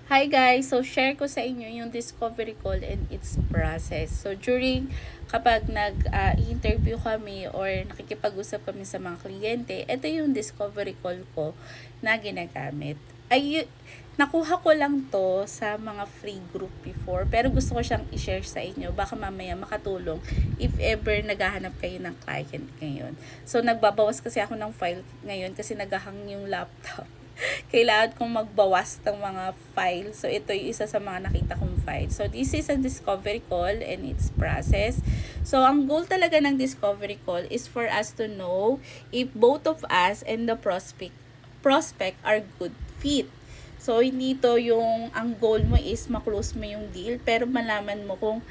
Hi guys! So, share ko sa inyo yung discovery call and its process. So, kapag nag-interview kami or nakikipag-usap kami sa mga kliyente, ito yung discovery call ko na ginagamit. Nakuha ko lang to sa mga free group before, pero gusto ko siyang i-share sa inyo. Baka mamaya makatulong if ever naghahanap kayo ng client ngayon. So, nagbabawas kasi ako ng file ngayon kasi naghahang yung laptop. Kailangan kong magbawas ng mga file. So, ito yung isa sa mga nakita kong file. So, this is a discovery call and its process. So, ang goal talaga ng discovery call is for us to know if both of us and the prospect are good fit. So, hindi to yung ang goal mo is maklose mo yung deal, pero malaman mo kung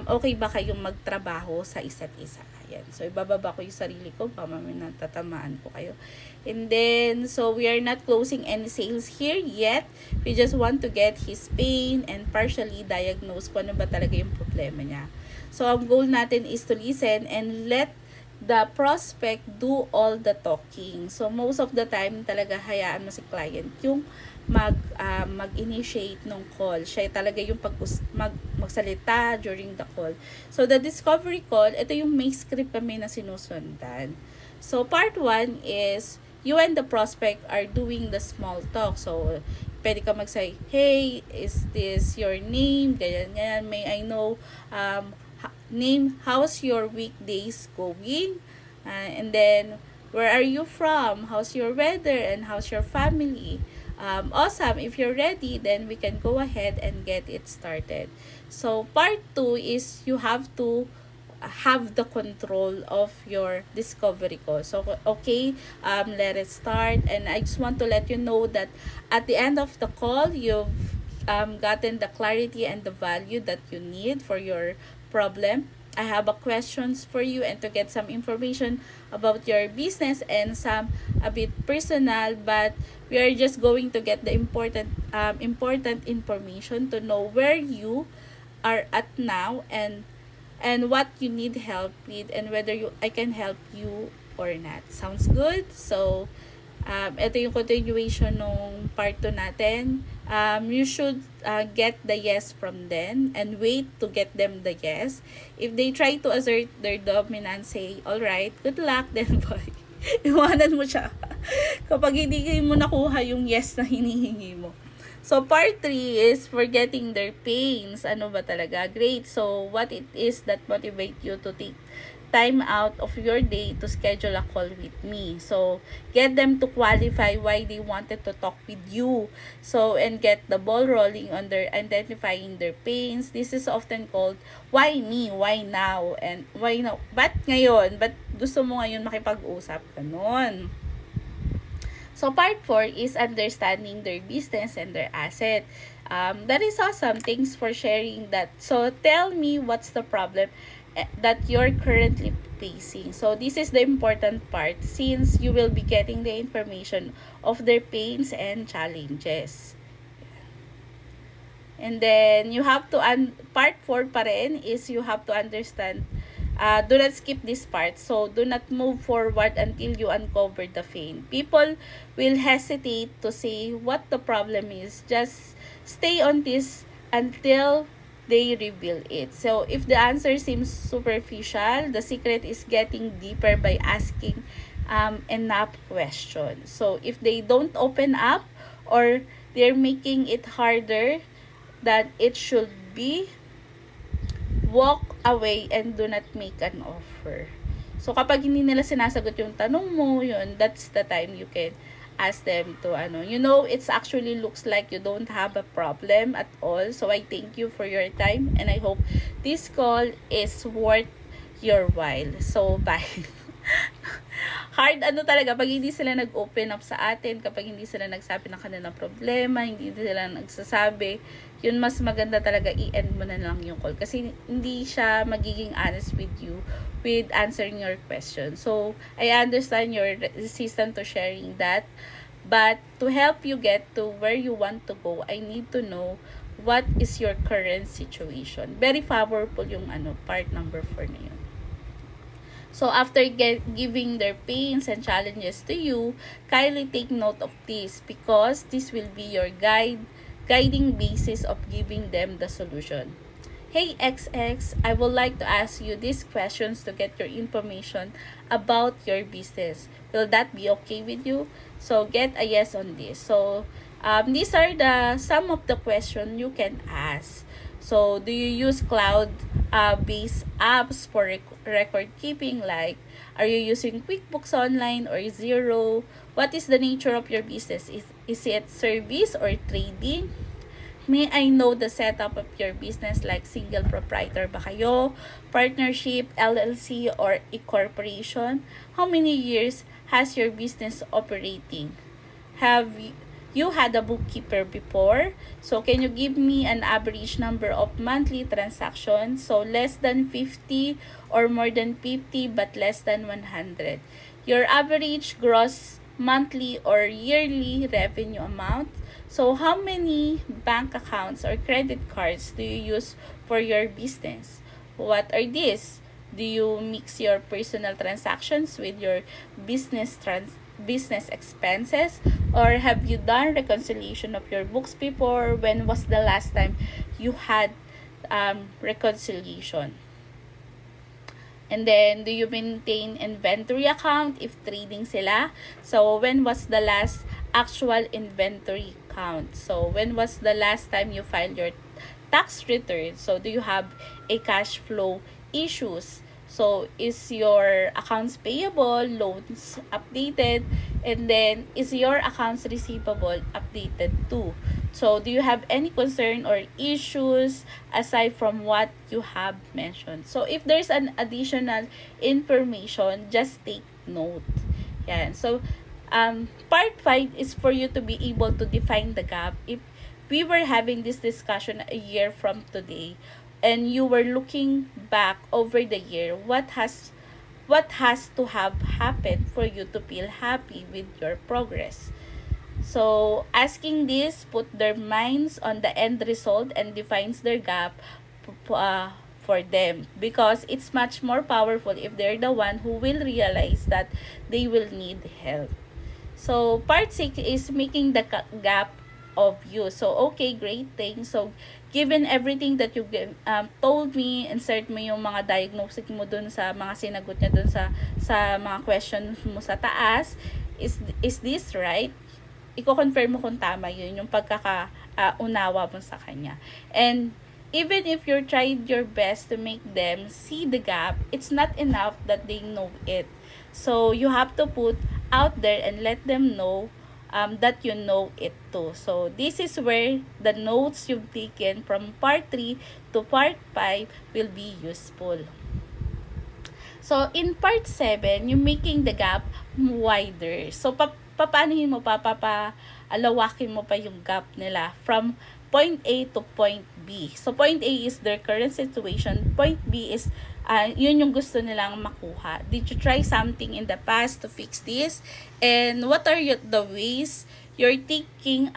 okay ba kayong magtrabaho sa isa't isa. Ayan. So, ibababa ko yung sarili ko. Baka mamaya natatamaan ko kayo. And then, so we are not closing any sales here yet. We just want to get his pain and partially diagnose kung ano ba talaga yung problema niya. So, ang goal natin is to listen and let the prospect do all the talking. So, most of the time, talaga hayaan mo si client yung mag-initiate ng call. Siya talaga yung magsalita during the call. So, the discovery call, ito yung may script kami na sinusundan. So, part 1 is, you and the prospect are doing the small talk. So, pwede ka mag-say, hey, is this your name? Ganyan. May I know, name, how's your weekdays going? And then, where are you from? How's your weather? And how's your family? Awesome. If you're ready, then we can go ahead and get it started. So, part 2 is you have to have the control of your discovery call. So, okay, let it start. And I just want to let you know that at the end of the call, you've gotten the clarity and the value that you need for your problem. I have questions for you and to get some information about your business and some a bit personal, but we are just going to get the important information to know where you are at now and what you need help with and whether I can help you or not. Sounds good? So, ito yung continuation ng part 2 natin. You should get the yes from them and wait to get them the yes. If they try to assert their dominance, say, alright, good luck then boy. Iwanan mo siya. Kapag hindi mo nakuha yung yes na hinihingi mo. So, part 3 is forgetting their pains. Ano ba talaga? Great. So, what it is that motivate you to take time out of your day to schedule a call with me. So, get them to qualify why they wanted to talk with you. So, and get the ball rolling on their identifying their pains. This is often called, why me? Why now? And why now? Ba't ngayon? Ba't gusto mo ngayon makipag-usap? Ganon. So, part 4 is understanding their business and their asset. That is awesome. Thanks for sharing that. So, tell me what's the problem that you're currently facing. So, this is the important part since you will be getting the information of their pains and challenges. And then, you have to, part 4 pa rin is you have to understand. Do not skip this part. So, do not move forward until you uncover the pain. People will hesitate to say what the problem is. Just stay on this until they reveal it. So, if the answer seems superficial, the secret is getting deeper by asking enough questions. So, if they don't open up or they're making it harder than it should be, walk away and do not make an offer. So, kapag hindi nila sinasagot yung tanong mo, yun, that's the time you can ask them to, it's actually looks like you don't have a problem at all. So, I thank you for your time and I hope this call is worth your while. So, bye. Hard talaga pag hindi sila nag-open up sa atin, kapag hindi sila nagsabi ng kanilang problema, hindi sila nagsasabi, yun mas maganda talaga i-end mo na lang yung call kasi hindi siya magiging honest with you with answering your question. So, I understand your resistance to sharing that, but to help you get to where you want to go, I need to know what is your current situation. Very powerful yung part number 4 na yun. So, after giving their pains and challenges to you, kindly take note of this because this will be your guide guiding basis of giving them the solution. Hey XX, I would like to ask you these questions to get your information about your business. Will that be okay with you? So get a yes on this. So these are some of the questions you can ask. So do you use cloud based apps for record keeping? Like, are you using QuickBooks Online or Zero? What is the nature of your business? Is it service or trading? May I know the setup of your business, like single proprietor ba kayo, partnership, LLC, or a corporation? How many years has your business operating? Have you had a bookkeeper before? So can you give me an average number of monthly transactions? So less than 50 or more than 50 but less than 100. Your average gross monthly or yearly revenue amount. So how many bank accounts or credit cards do you use for your business? What are these? Do you mix your personal transactions with your business expenses, or have you done reconciliation of your books before? When was the last time you had reconciliation? And then, do you maintain inventory account if trading sila? So, when was the last actual inventory count? So, when was the last time you filed your tax return? So, do you have a cash flow issues? So, is your accounts payable, loans updated, and then is your accounts receivable updated too? So, do you have any concern or issues aside from what you have mentioned? So, if there's an additional information, just take note. Yan. So, part 5 is for you to be able to define the gap. If we were having this discussion a year from today, and you were looking back over the year, what has to have happened for you to feel happy with your progress? So, asking this put their minds on the end result and defines their gap for them, because it's much more powerful if they're the one who will realize that they will need help. So, part 6 is making the gap of you. So, okay, great thing. So, given everything that you told me, insert mo yung mga diagnosis mo dun sa mga sinagot niya dun sa mga questions mo sa taas. Is this right? Iko-confirm mo kung tama yun, yung pagkakaunawa mo sa kanya. And even if you tried your best to make them see the gap, it's not enough that they know it. So, you have to put out there and let them know that you know it too. So, this is where the notes you've taken from part 3 to part 5 will be useful. So, in part 7, you're making the gap wider. So, papaanohin mo pa, alawakin mo pa yung gap nila from point A to point B. So, point A is their current situation. Point B is yun yung gusto nilang makuha. Did you try something in the past to fix this? And what are the ways you're thinking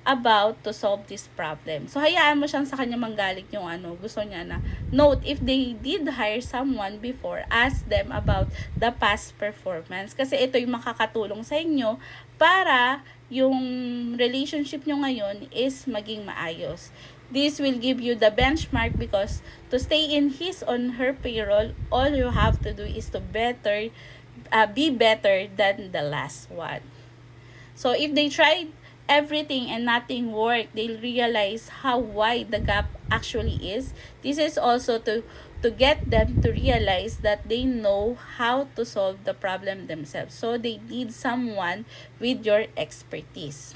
about to solve this problem? So, hayaan mo siyang sa kanya manggaling yung gusto niya na. Note, if they did hire someone before, ask them about the past performance. Kasi ito yung makakatulong sa inyo para yung relationship nyo ngayon is maging maayos. This will give you the benchmark, because to stay in his on her payroll, all you have to do is to be better than the last one. So if they tried everything and nothing worked, they'll realize how wide the gap actually is. This is also to get them to realize that they know how to solve the problem themselves. So they need someone with your expertise.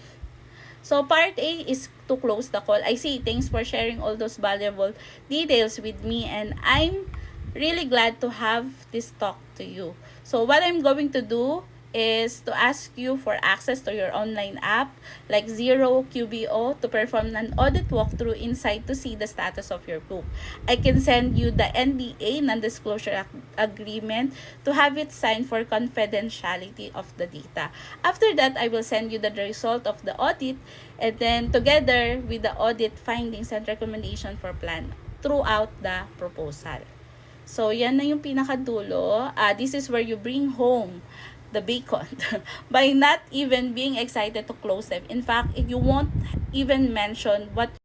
So, part A is to close the call. I see. Thanks for sharing all those valuable details with me. And I'm really glad to have this talk to you. So, what I'm going to do is to ask you for access to your online app like Zero QBO to perform an audit walkthrough inside to see the status of your book. I can send you the NDA, non-disclosure agreement, to have it signed for confidentiality of the data. After that, I will send you the result of the audit, and then together with the audit findings and recommendation for plan throughout the proposal. So, yan na yung pinakadulo. This is where you bring home the bacon by not even being excited to close them. In fact, if you won't even mention what